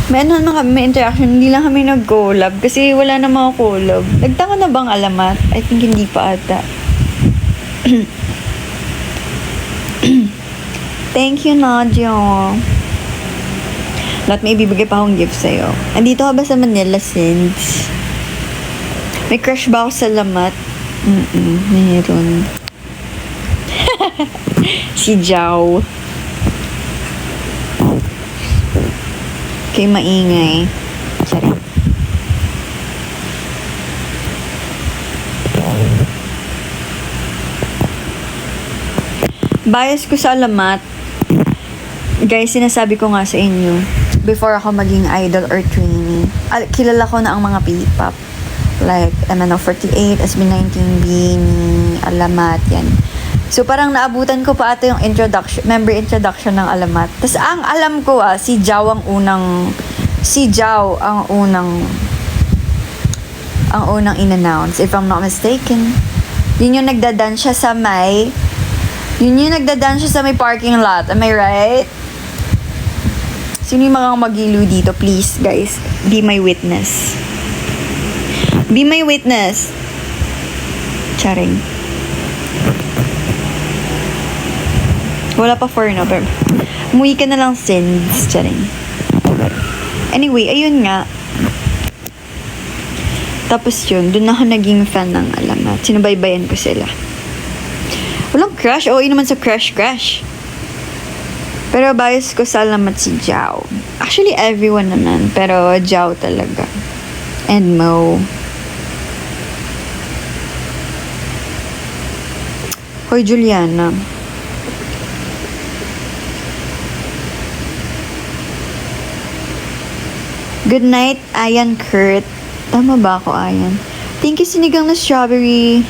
May interaction. Hindi lang kami nag-collab kasi wala na mga collab. Nagtaka na bang alamat? I think hindi pa ata. Thank you, Nadia. Lahat may ibibigay pa akong gift sa'yo. Andito ka ba sa Manila since? May crush ba ako sa lamat? Meron. Si Jao. Okay, maingay. Sorry. Bias ko sa alamat. Guys, sinasabi ko nga sa inyo, before ako maging idol or trainee, kilala ko na ang mga P-pop. Like, MNO48, SB19, Beanie, Alamat, yan. So, parang naabutan ko pa ata yung member introduction ng Alamat. Tapos, ang alam ko si Jao ang unang in-announce, if I'm not mistaken. Yun yung nagdadance siya sa may parking lot. Am I right? Sino yung mga magiliw dito? Please, guys. Be my witness. Be my witness. Charing. Wala pa for no, pero umuwi ka na lang since. Charing. Anyway, ayun nga. Tapos yun, dun ako naging fan ng Alamat. Sinubaybayan ko sila. Walang crush. Oo, naman sa crush. Pero bias ko salamat si Jao. Actually, everyone naman. Pero Jao talaga. And Mo. Hoy, Juliana. Good night, Ayan Kurt. Tama ba ako, Ayan? Thank you, sinigang na strawberry.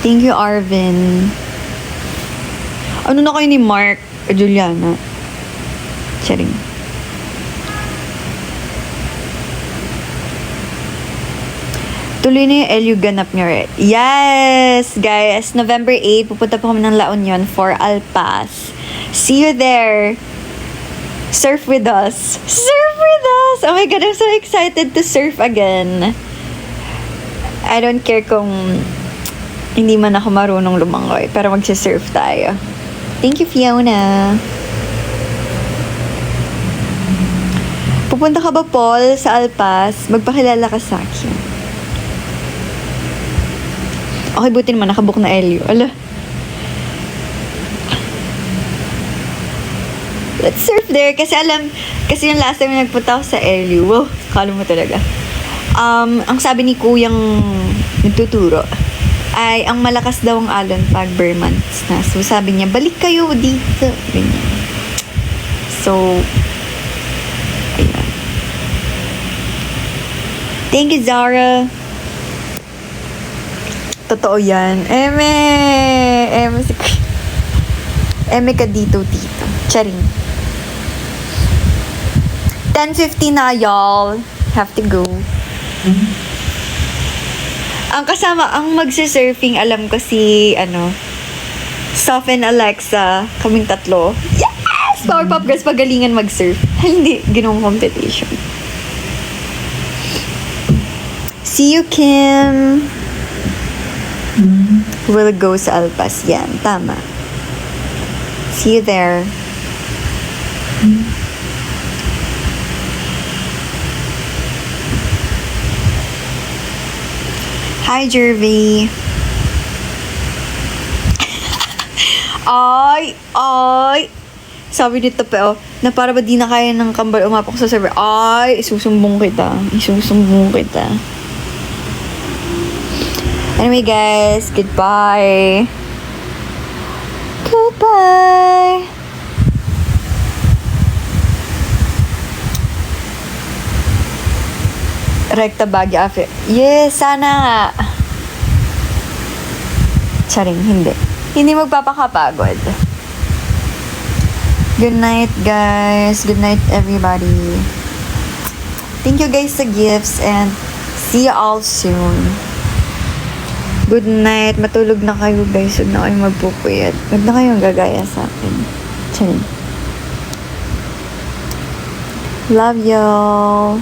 Thank you, Arvin. Ano na kayo ni Mark? Juliana. Charing. Tuloy na yung LU ganap niya, right? Yes, guys. November 8, pupunta po kami ng La Union for Alpas. See you there. Surf with us. Surf with us! Oh my God, I'm so excited to surf again. I don't care kung hindi man ako marunong lumangoy, pero magsisurf tayo. Thank you, Fiona. Pupunta ka ba, Paul, sa Alpas? Magpakilala ka sa akin. Okay, buti naman, nakabook na LU. Ala. Let's surf there. Kasi yung last time na nagpunta ako sa LU, wow, kala mo talaga. Ang sabi ni Kuyang nagtuturo, ay ang malakas daw ang alon pag bare months na. So, sabi niya, balik kayo dito. Ganyan. So, ayan. Thank you, Zara. Totoo yan. Eme ka dito. Charing. 10:50 na, y'all. Have to go. Ang kasama, ang magsisurfing, alam ko si, Soph and Alexa, kaming tatlo. Yes! Powerpuff Girls, pagalingan mag-surf. Hindi, ginawang competition. See you, Kim. We'll go sa Alpas. Yan, tama. See you there. Hi, Jervy. Ay. Sabi nito pa, na para ba di na kaya ng kambal umapok sa server. Ay, isusumbong kita. Anyway, guys, goodbye. Rekta Baguio after. Yes, sana nga. Charing, hindi. Hindi magpapakapagod. Good night, guys. Good night, everybody. Thank you, guys, sa gifts, and see you all soon. Good night. Matulog na kayo, guys. Huwag na kayong magpupuyat. Huwag na kayong gagaya sa akin. Charing. Love y'all.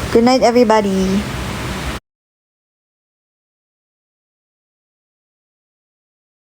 Good night, everybody.